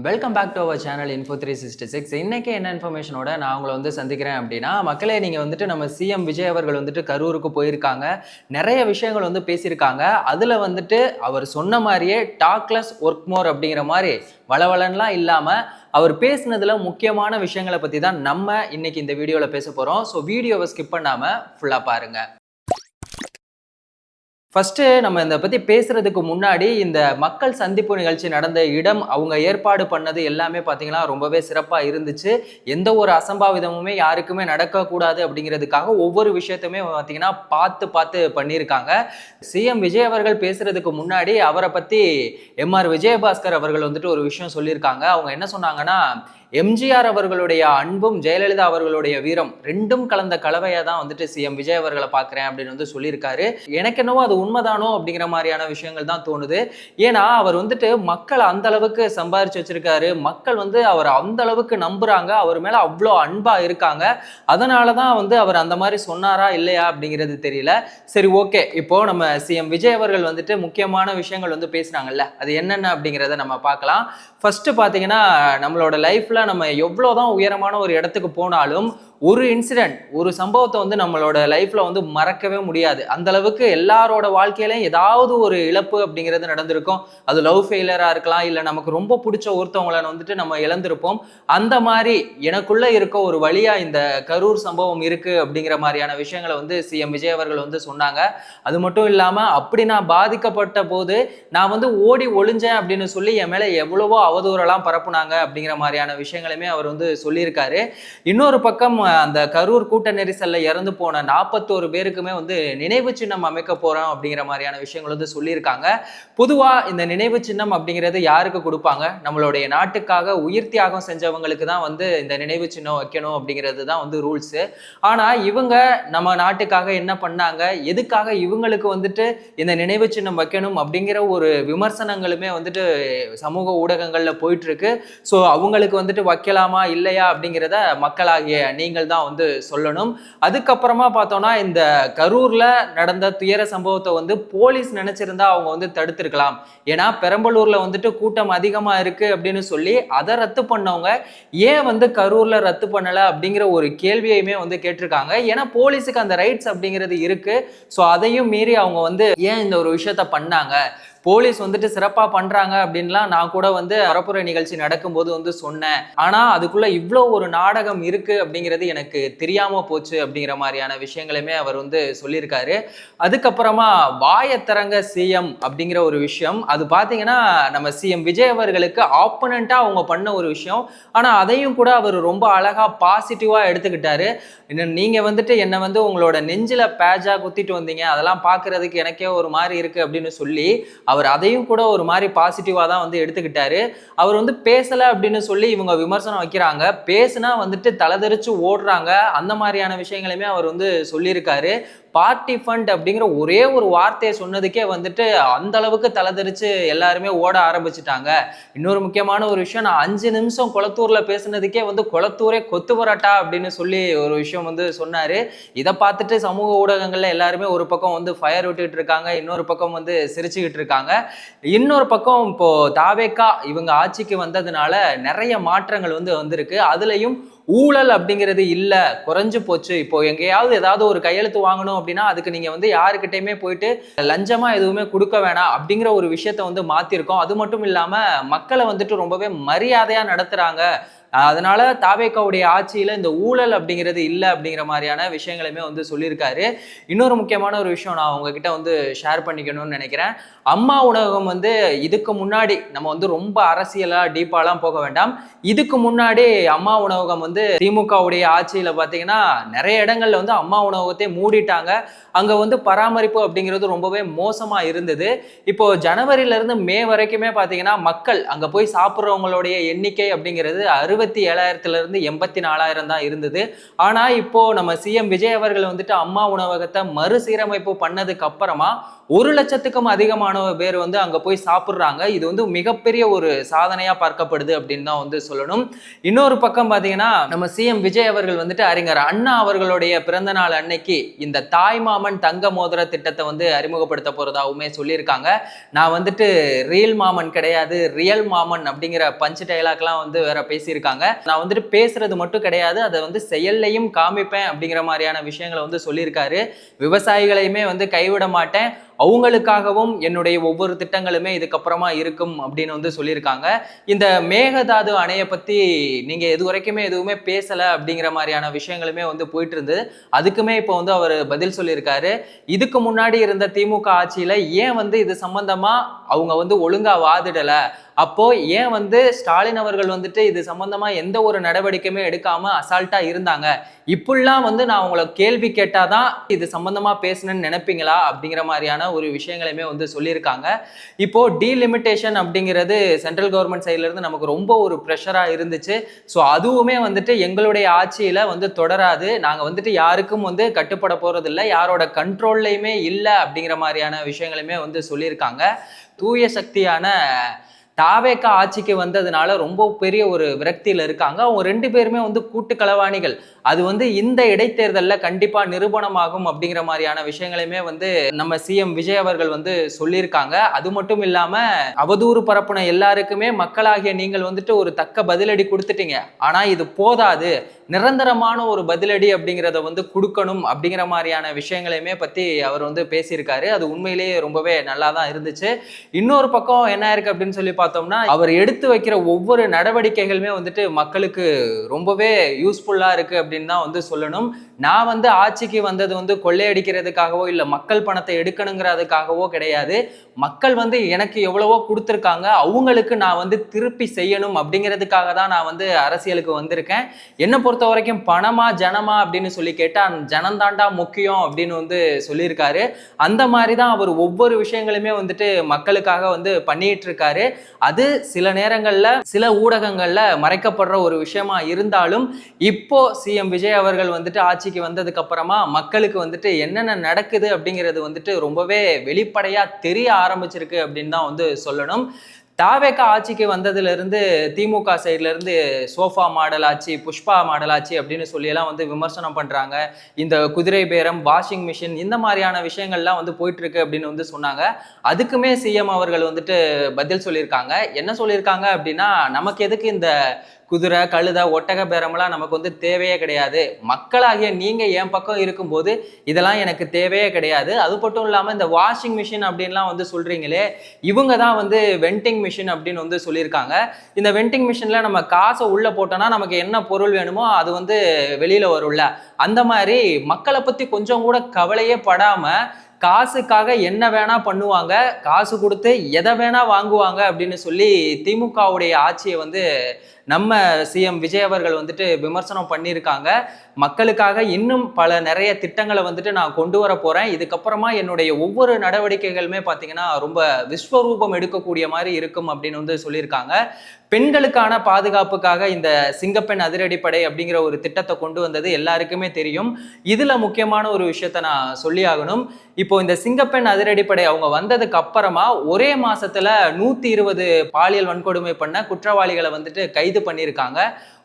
Welcome back to our channel info 366. இன்னைக்கு என்ன இன்ஃபர்மேஷனோட நான் உங்களை சந்திக்கிறேன் அப்படின்னா, மக்களே நீங்கள் நம்ம சிஎம் விஜய் அவர்கள் கரூருக்கு போயிருக்காங்க. நிறைய விஷயங்கள் பேசியிருக்காங்க. அதில் அவர் சொன்ன மாதிரியே டாக்லெஸ் ஒர்க் மோர் அப்படிங்கிற மாதிரி வளவலன்லாம் இல்லாமல் அவர் பேசினதுல முக்கியமான விஷயங்களை பற்றி தான் நம்ம இன்னைக்கு இந்த வீடியோவில் பேச போகிறோம். ஸோ வீடியோவை ஸ்கிப் பண்ணாமல் ஃபுல்லாக பாருங்கள். ஃபர்ஸ்ட்டு நம்ம இதை பற்றி பேசுகிறதுக்கு முன்னாடி இந்த மக்கள் சந்திப்பு நிகழ்ச்சி நடந்த இடம், அவங்க ஏற்பாடு பண்ணது எல்லாமே பார்த்தீங்கன்னா ரொம்பவே சிறப்பாக இருந்துச்சு. எந்த ஒரு அசம்பாவிதமுமே யாருக்குமே நடக்கக்கூடாது அப்படிங்கிறதுக்காக ஒவ்வொரு விஷயத்தையுமே பார்த்தீங்கன்னா பார்த்து பண்ணியிருக்காங்க. சிஎம் விஜய் அவர்கள் பேசுகிறதுக்கு முன்னாடி அவரை பற்றி எம்ஆர் விஜயபாஸ்கர் அவர்கள் ஒரு விஷயம் சொல்லியிருக்காங்க. அவங்க என்ன சொன்னாங்கன்னா, எம்ஜிஆர் அவர்களுடைய அன்பும் ஜெயலலிதா அவர்களுடைய வீரம் ரெண்டும் கலந்த கலவையா தான் சிஎம் விஜய் அவர்களை பார்க்குறேன் அப்படின்னு சொல்லியிருக்காரு. எனக்கு என்னவோ அது உண்மைதானோ அப்படிங்கிற மாதிரியான விஷயங்கள் தான் தோணுது. ஏன்னா அவர் மக்களை அந்த அளவுக்கு சம்பாதிச்சு வச்சிருக்காரு. மக்கள் அவர் அந்த அளவுக்கு நம்புறாங்க. அவர் மேல அவ்வளோ அன்பா இருக்காங்க. அதனாலதான் அவர் அந்த மாதிரி சொன்னாரா இல்லையா அப்படிங்கிறது தெரியல. சரி, ஓகே. இப்போ நம்ம சிஎம் விஜய் அவர்கள் முக்கியமான விஷயங்கள் பேசினாங்கல்ல, அது என்னென்ன அப்படிங்கிறத நம்ம பார்க்கலாம். ஃபர்ஸ்ட் பாத்தீங்கன்னா, நம்மளோட லைஃப்ல நம்ம எவ்வளவுதான் உயரமான ஒரு இடத்துக்கு போனாலும் ஒரு இன்சிடென்ட், ஒரு சம்பவத்தை நம்மளோட லைஃப்ல மறக்கவே முடியாது. அந்த அளவுக்கு எல்லாரோட வாழ்க்கையிலையும் ஏதாவது ஒரு இழப்பு அப்படிங்கிறது நடந்திருக்கும். அது லவ் ஃபெயிலியரா இருக்கலாம், இல்லை நமக்கு ரொம்ப பிடிச்ச ஒருத்தவங்களை நம்ம இழந்திருப்போம். அந்த மாதிரி எனக்குள்ள இருக்க ஒரு வழியா இந்த கரூர் சம்பவம் இருக்கு அப்படிங்கிற மாதிரியான விஷயங்களை சிஎம் விஜய் அவர்கள் சொன்னாங்க. அது மட்டும் இல்லாம, அப்படி நான் பாதிக்கப்பட்ட போது நான் ஓடி ஒளிஞ்சேன் அப்படின்னு சொல்லி என் மேல எவ்வளவோ அவதூறெல்லாம் பரப்புனாங்க அப்படிங்கிற மாதிரியான விஷயங்களுமே அவர் சொல்லியிருக்காரு. இன்னொரு பக்கம் அந்த கரூர் கூட்ட நெரிசல்ல இறந்து போன 41 பேருக்குமே நினைவு சின்னம் அமைக்க போறோம் அப்படிங்கிற மாதிரியான விஷயங்கள் சொல்லியிருக்காங்க. பொதுவா இந்த நினைவு சின்னம் அப்படிங்கிறது யாருக்கு கொடுப்பாங்க? நம்மளுடைய நாட்டுக்காக உயிர் தியாகம் செஞ்சவங்களுக்கு தான் இந்த நினைவு சின்னம் வைக்கணும் அப்படிங்கிறது தான் ரூல்ஸ். ஆனா இவங்க நம்ம நாட்டுக்காக என்ன பண்ணாங்க, எதுக்காக இவங்களுக்கு இந்த நினைவு சின்னம் வைக்கணும் அப்படிங்கிற ஒரு விமர்சனங்களுமே சமூக ஊடகங்கள்ல போயிட்டு இருக்கு. ஸோ அவங்களுக்கு வைக்கலாமா இல்லையா அப்படிங்கிறத மக்களாகிய நீங்கள் தான் சொல்லணும். அதுக்கப்புறமா பார்த்தோம்னா, இந்த கரூர்ல நடந்த துயர சம்பவத்தை போலீஸ் நினைச்சிருந்தா அவங்க தடுத்திருக்கலாம். ஏன்னா பெரம்பலூர்ல கூட்டம் அதிகமா இருக்கு அப்படின்னு சொல்லி அதை ரத்து பண்ணவங்க ஏன் கரூர்ல ரத்து பண்ணல அப்படிங்கிற ஒரு கேள்வியுமே கேட்டிருக்காங்க. ஏன்னா போலீஸுக்கு அந்த ரைட்ஸ் அப்படிங்கிறது இருக்கு. ஸோ அதையும் மீறி அவங்க ஏன் இந்த ஒரு விஷயத்த பண்ணாங்க, போலீஸ் சிறப்பா பண்றாங்க அப்படின்லாம் நான் கூட பரப்புரை நிகழ்ச்சி நடக்கும்போது சொன்னேன். ஆனா அதுக்குள்ள இவ்வளோ ஒரு நாடகம் இருக்கு அப்படிங்கிறது எனக்கு தெரியாம போச்சு அப்படிங்கிற மாதிரியான விஷயங்களுமே அவர் சொல்லியிருக்காரு. அதுக்கப்புறமா வாயத்திறங்க சிஎம் அப்படிங்கிற ஒரு விஷயம், அது பாத்தீங்கன்னா நம்ம சிஎம் விஜய் அவர்களுக்கு ஆப்போனண்டா அவங்க பண்ண ஒரு விஷயம். ஆனா அதையும் கூட அவர் ரொம்ப அழகா பாசிட்டிவா எடுத்துக்கிட்டாரு. நீங்க என்ன உங்களோட நெஞ்சில பேஜா குத்திட்டு வந்தீங்க, அதெல்லாம் பாக்குறதுக்கு எனக்கே ஒரு மாதிரி இருக்கு அப்படின்னு சொல்லி அவர் அதையும் கூட ஒரு மாதிரி பாசிட்டிவா தான் எடுத்துக்கிட்டாரு. அவர் பேசல அப்படின்னு சொல்லி இவங்க விமர்சனம் வைக்கிறாங்க, பேசுனா தலதெறிச்சு ஓடுறாங்க. அந்த மாதிரியான விஷயங்களையுமே அவர் சொல்லியிருக்காரு. பார்ட்டி ஃபண்ட் அப்படிங்கிற ஒரே ஒரு வார்த்தையை சொன்னதுக்கே அந்த அளவுக்கு தலதெறிச்சு எல்லாருமே ஓட ஆரம்பிச்சுட்டாங்க. இன்னொரு முக்கியமான ஒரு விஷயம், நான் 5 நிமிஷம் கொளத்தூர்ல பேசுனதுக்கே கொளத்தூரே கொத்து பரோட்டா அப்படின்னு சொல்லி ஒரு விஷயம் சொன்னாரு. இதை பார்த்துட்டு சமூக ஊடகங்கள்ல எல்லாருமே ஒரு பக்கம் ஃபயர் விட்டுட்டு இருக்காங்க, இன்னொரு பக்கம் சிரிச்சுக்கிட்டு இருக்காங்க. இன்னொரு பக்கம் இப்போ தாவேகா இவங்க ஆட்சிக்கு வந்ததுனால நிறைய மாற்றங்கள் வந்திருக்கு. அதுலயும் ஊழல் அப்படிங்கிறது இல்ல, குறைஞ்சு போச்சு. இப்போ எங்கேயாவது ஏதாவது ஒரு கையெழுத்து வாங்கணும் அப்படின்னா அதுக்கு நீங்க யாருக்கிட்டையுமே போயிட்டு லஞ்சமா எதுவுமே கொடுக்க வேணாம் அப்படிங்கிற ஒரு விஷயத்த மாத்திருக்கோம். அது மட்டும் இல்லாம மக்களை ரொம்பவே மரியாதையா நடத்துறாங்க. அதனால தாவேகாவுடைய ஆட்சியில இந்த ஊழல் அப்படிங்கிறது இல்லை அப்படிங்கிற மாதிரியான விஷயங்களுமே சொல்லியிருக்காரு. இன்னொரு முக்கியமான ஒரு விஷயம் நான் உங்ககிட்ட ஷேர் பண்ணிக்கணும்னு நினைக்கிறேன். அம்மா உணவகம் இதுக்கு முன்னாடி நம்ம ரொம்ப அரசியலா டீப்பாலாம் போக வேண்டாம். இதுக்கு முன்னாடி அம்மா உணவகம் திமுகவுடைய ஆட்சியில பாத்தீங்கன்னா நிறைய இடங்கள்ல அம்மா உணவகத்தை மூடிட்டாங்க. அங்க பராமரிப்பு அப்படிங்கிறது ரொம்பவே மோசமா இருந்தது. இப்போ ஜனவரியில இருந்து மே வரைக்குமே பாத்தீங்கன்னா மக்கள் அங்க போய் சாப்பிட்றவங்களுடைய எண்ணிக்கை அப்படிங்கிறது 60 67,000 இருந்து 84,000 தான் இருந்தது. ஆனா இப்போ நம்ம சிஎம் விஜய் அவர்கள் வந்துட்டு அம்மா உணவகத்தை மறுசீரமைப்பு பண்ணதுக்கு அப்புறமா 1,00,000க்கும் அதிகமான பேர் வந்து அங்க போய் சாப்பிடுறாங்க. இது வந்து மிகப்பெரிய ஒரு சாதனையா பார்க்கப்படுது அப்படின்னு தான் வந்து சொல்லணும். இன்னொரு பக்கம் பாத்தீங்கன்னா நம்ம சிஎம் விஜய் அவர்கள் வந்துட்டு அறிஞர் அண்ணா அவர்களுடைய பிறந்த நாள் அன்னைக்கு இந்த தாய்மாமன் தங்க மோதிர திட்டத்தை வந்து அறிமுகப்படுத்த போறதாவுமே சொல்லியிருக்காங்க. நான் வந்துட்டு ரியல் மாமன் கிடையாது, ரியல் மாமன் அப்படிங்கிற பஞ்ச் டைலாக்லாம் வந்து வேற பேசியிருக்காங்க. நான் வந்துட்டு பேசுறது மட்டும் கிடையாது, அதை வந்து செயல்லையும் காமிப்பேன் அப்படிங்கிற மாதிரியான விஷயங்களை வந்து சொல்லியிருக்காரு. விவசாயிகளையுமே வந்து கைவிட மாட்டேன், அவங்களுக்காகவும் என்னுடைய ஒவ்வொரு திட்டங்களுமே இதுக்கப்புறமா இருக்கும் அப்படின்னு வந்து சொல்லியிருக்காங்க. இந்த மேகதாது அணையை பத்தி நீங்க இதுவரைக்குமே எதுவுமே பேசல அப்படிங்கிற மாதிரியான விஷயங்களுமே வந்து போயிட்டு இருந்தது. அதுக்குமே இப்போ வந்து அவர் பதில் சொல்லியிருக்காரு. இதுக்கு முன்னாடி இருந்த திமுக ஆட்சியில ஏன் வந்து இது சம்பந்தமா அவங்க வந்து ஒழுங்கா வாதிடல, அப்போ ஏன் வந்து ஸ்டாலின் அவர்கள் வந்துட்டு இது சம்பந்தமா எந்த ஒரு நடவடிக்கையுமே எடுக்காம அசால்ட்டா இருந்தாங்க, இப்படிலாம் வந்து நான் உங்களை கேள்வி கேட்டாதான் இது சம்பந்தமா பேசணும்னு நினைப்பீங்களா அப்படிங்கிற மாதிரியான ஒரு விஷயங்களையுமே வந்து சொல்லியிருக்காங்க. இப்போ டீலிமிட்டேஷன் அப்படிங்கிறது சென்ட்ரல் கவர்மெண்ட் சைட்ல இருந்து நமக்கு ரொம்ப ஒரு ப்ரெஷரா இருந்துச்சு. ஸோ அதுவுமே வந்துட்டு எங்களுடைய ஆட்சியில வந்து தொடராது, நாங்க வந்துட்டு யாருக்கும் வந்து கட்டுப்பட போறது இல்லை, யாரோட கண்ட்ரோல்லையுமே இல்லை அப்படிங்கிற மாதிரியான விஷயங்களுமே வந்து சொல்லியிருக்காங்க. தூய சக்தியான தாவேக்கா ஆட்சிக்கு வந்ததுனால ரொம்ப பெரிய ஒரு விரக்தியில இருக்காங்க. அவங்க 2 பேருமே வந்து கூட்டு களவாணிகள். அது வந்து இந்த இடைத்தேர்தல்ல கண்டிப்பா நிரூபணமாகும் அப்படிங்கிற மாதிரியான விஷயங்களையுமே வந்து நம்ம சிஎம் விஜய் அவர்கள் வந்து சொல்லியிருக்காங்க. அது மட்டும் இல்லாம அவதூறு பரப்புன எல்லாருக்குமே மக்களாகிய நீங்கள் வந்துட்டு ஒரு தக்க பதிலடி கொடுத்துட்டீங்க, ஆனா இது போதாது, நிரந்தரமான ஒரு பதிலடி அப்படிங்கிறத வந்து கொடுக்கணும் அப்படிங்கிற மாதிரியான விஷயங்களையுமே பத்தி அவர் வந்து பேசியிருக்காரு. அது உண்மையிலேயே ரொம்பவே நல்லா தான் இருந்துச்சு. இன்னொரு பக்கம் என்ன இருக்கு அப்படின்னு சொல்லி பார்த்தோம்னா, அவர் எடுத்து வைக்கிற ஒவ்வொரு நடவடிக்கைகளுமே வந்துட்டு மக்களுக்கு ரொம்பவே யூஸ்ஃபுல்லா இருக்கு அப்படின்னு தான் வந்து சொல்லணும். நான் வந்து ஆட்சிக்கு வந்தது வந்து கொள்ளையடிக்கிறதுக்காகவோ இல்ல மக்கள் பணத்தை எடுக்கணுங்கிறதுக்காகவோ கிடையாது. மக்கள் வந்து எனக்கு எவ்வளவோ கொடுத்துருக்காங்க, அவங்களுக்கு நான் வந்து திருப்பி செய்யணும் அப்படிங்கிறதுக்காக தான் நான் வந்து அரசியலுக்கு வந்திருக்கேன். என்னை பொறுத்த வரைக்கும் பணமா ஜனமா அப்படின்னு சொல்லி கேட்டா ஜனந்தாண்டா முக்கியம் அப்படின்னு வந்து சொல்லியிருக்காரு. அந்த மாதிரி தான் அவர் ஒவ்வொரு விஷயங்களுமே வந்துட்டு மக்களுக்காக வந்து பண்ணிட்டு இருக்காரு. அது சில நேரங்கள்ல சில ஊடகங்கள்ல மறைக்கப்படுற ஒரு விஷயமா இருந்தாலும் இப்போ சிஎம் விஜய் அவர்கள் வந்துட்டு ஆட்சிக்கு வந்ததுக்கு அப்புறமா மக்களுக்கு வந்துட்டு என்னென்ன நடக்குது அப்படிங்கிறது வந்துட்டு ரொம்பவே வெளிப்படையா தெரிய ஆரம்பிச்சிருக்கு அப்படின்னு தான் வந்து சொல்லணும். தாவேக்கா ஆட்சிக்கு வந்ததுல இருந்து திமுக சைட்ல இருந்து சோஃபா மாடல் ஆச்சு, புஷ்பா மாடல் ஆச்சு அப்படின்னு சொல்லி எல்லாம் வந்து விமர்சனம் பண்றாங்க. இந்த குதிரை பேரம், வாஷிங் மிஷின், இந்த மாதிரியான விஷயங்கள்லாம் வந்து போயிட்டு இருக்கு அப்படின்னு வந்து சொன்னாங்க. அதுக்குமே சிஎம் அவர்கள் வந்துட்டு பதில் சொல்லியிருக்காங்க. என்ன சொல்லியிருக்காங்க அப்படின்னா, நமக்கு எதுக்கு இந்த குதிரை, கழுதை, ஒட்டக பேரம்லாம் நமக்கு வந்து தேவையே கிடையாது, மக்களாகிய நீங்க என் பக்கம் இருக்கும்போது இதெல்லாம் எனக்கு தேவையே கிடையாது. அது மட்டும் இல்லாம இந்த வாஷிங் மிஷின் அப்படின்லாம் வந்து சொல்றீங்களே, இவங்க தான் வந்து வெண்டிங் மிஷின் அப்படின்னு வந்து சொல்லியிருக்காங்க. இந்த வெண்டிங் மிஷின்ல நம்ம காசை உள்ள போட்டோம்னா நமக்கு என்ன பொருள் வேணுமோ அது வந்து வெளியில வரும்ல, அந்த மாதிரி மக்களை பத்தி கொஞ்சம் கூட கவலையே படாம காசுக்காக என்ன வேணா பண்ணுவாங்க, காசு கொடுத்து எதை வேணா வாங்குவாங்க அப்படின்னு சொல்லி திமுகவுடைய ஆட்சியை வந்து நம்ம சிஎம் விஜய் அவர்கள் வந்துட்டு விமர்சனம் பண்ணியிருக்காங்க. மக்களுக்காக இன்னும் பல நிறைய திட்டங்களை வந்துட்டு நான் கொண்டு வர போறேன், இதுக்கப்புறமா என்னுடைய ஒவ்வொரு நடவடிக்கைகளுமே பார்த்தீங்கன்னா ரொம்ப விஸ்வரூபம் எடுக்கக்கூடிய மாதிரி இருக்கும் அப்படின்னு வந்து சொல்லியிருக்காங்க. பெண்களுக்கான பாதுகாப்புக்காக இந்த சிங்கப்பெண் அதிரடிப்படை அப்படிங்கிற ஒரு திட்டத்தை கொண்டு வந்தது எல்லாருக்குமே தெரியும். இதுல முக்கியமான ஒரு விஷயத்த நான் சொல்லி ஆகணும். இப்போ இந்த சிங்கப்பெண் அதிரடிப்படை அவங்க வந்ததுக்கு அப்புறமா ஒரே மாசத்துல 120 பாலியல் வன்கொடுமை பண்ண குற்றவாளிகளை வந்துட்டு கைது பண்ணியிருக்காங்க.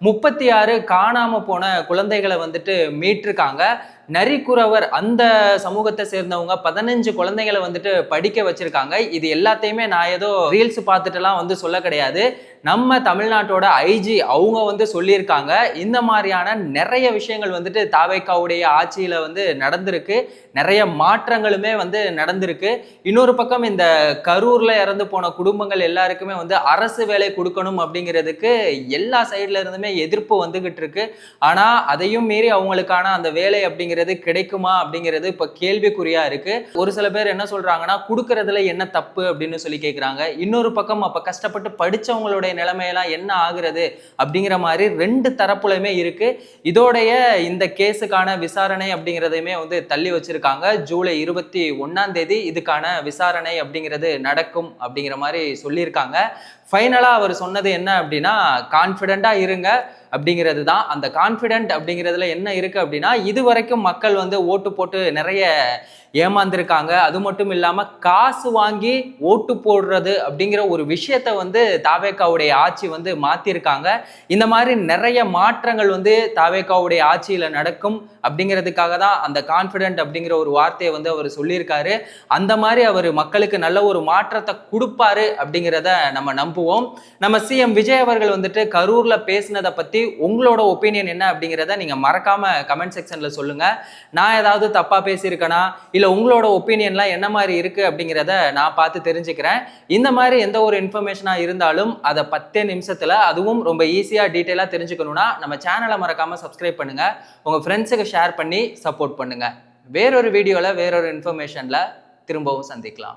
36 காணாம போன குழந்தைகளை வந்துட்டு மீட்டிருக்காங்க. நரிக்குறவர் அந்த சமூகத்தை சேர்ந்தவங்க 15 குழந்தைகளை வந்துட்டு படிக்க வச்சிருக்காங்க. இது எல்லாத்தையுமே நான் ஏதோ ரீல்ஸ் பார்த்துட்டுலாம் வந்து சொல்ல கிடையாது, நம்ம தமிழ்நாட்டோட ஐஜி அவங்க வந்து சொல்லியிருக்காங்க. இந்த மாதிரியான நிறைய விஷயங்கள் வந்துட்டு தாவேக்காவுடைய ஆட்சியில வந்து நடந்திருக்கு, நிறைய மாற்றங்களுமே வந்து நடந்திருக்கு. இன்னொரு பக்கம் இந்த கரூர்ல இறந்து போன குடும்பங்கள் எல்லாருக்குமே வந்து அரசு வேலை கொடுக்கணும் அப்படிங்கிறதுக்கு எல்லா சைட்ல இருந்துமே எதிர்ப்பு வந்துகிட்டு இருக்கு. ஆனா அதையும் மீறி அவங்களுக்கான அந்த வேலை அப்படிங்கிறது அப்படிங்கிறது கிடைக்குமா அப்படிங்கிறது இப்ப கேள்விக்குறியா இருக்கு. ஒரு சில பேர் என்ன சொல்றாங்கன்னா, குடுக்கறதுல என்ன தப்பு அப்படின்னு சொல்லி கேக்குறாங்க. இன்னொரு பக்கம் அப்ப கஷ்டப்பட்டு படிச்சவங்களுடைய நிலைமையெல்லாம் என்ன ஆகுறது அப்படிங்கிற மாதிரி 2 தரப்புலையுமே இருக்கு. இதோடைய இந்த கேஸுக்கான விசாரணை அப்படிங்கிறதையுமே வந்து தள்ளி வச்சிருக்காங்க. ஜூலை 21ஆம் தேதி இதுக்கான விசாரணை அப்படிங்கிறது நடக்கும் அப்படிங்கிற மாதிரி சொல்லியிருக்காங்க. ஃபைனலா அவர் சொன்னது என்ன அப்படின்னா, கான்ஃபிடென்ட்டா இருங்க அப்படிங்கிறது தான். அந்த கான்ஃபிடென்ட் அப்படிங்கிறதுல என்ன இருக்கு அப்படின்னா, இதுவரைக்கும் மக்கள் வந்து ஓட்டு போட்டு நிறைய ஏமாந்திருக்காங்க. அது மட்டும் இல்லாம காசு வாங்கி ஓட்டு போடுறது அப்படிங்கிற ஒரு விஷயத்த வந்து தாவேகாவுடைய ஆட்சி வந்து மாத்திருக்காங்க. இந்த மாதிரி நிறைய மாற்றங்கள் வந்து தாவேகாவுடைய ஆட்சியில நடக்கும் அப்படிங்கிறதுக்காக தான் அந்த கான்ஃபிடென்ட் அப்படிங்கிற ஒரு வார்த்தையை வந்து அவர் சொல்லியிருக்காரு. அந்த மாதிரி அவர் மக்களுக்கு நல்ல ஒரு மாற்றத்தை கொடுப்பாரு அப்படிங்கிறத நம்ம நம்புவோம். நம்ம சிஎம் விஜய் அவர்கள் வந்துட்டு கரூர்ல பேசினதை பத்தி உங்களோட ஒப்பீனியன் என்ன அப்படிங்கிறத நீங்க மறக்காம கமெண்ட் செக்ஷன்ல சொல்லுங்க. நான் ஏதாவது தப்பா பேசியிருக்கேனா, இல்ல உங்களோட ஒப்பீனியன்லாம் என்ன மாதிரி இருக்கு அப்படிங்கிறத நான் பார்த்து தெரிஞ்சுக்கிறேன். இந்த மாதிரி எந்த ஒரு இன்ஃபர்மேஷனா இருந்தாலும் அதை 10 நிமிஷத்துல அதுவும் ரொம்ப ஈஸியா டீட்டெயிலா தெரிஞ்சுக்கணும்னா நம்ம சேனலை மறக்காம சப்ஸ்கிரைப் பண்ணுங்க. உங்க ஃப்ரெண்ட்ஸுக்கு ஷேர் பண்ணி சப்போர்ட் பண்ணுங்க. வேறொரு வீடியோல வேறொரு இன்ஃபர்மேஷன்ல திரும்பவும் சந்திக்கலாம்.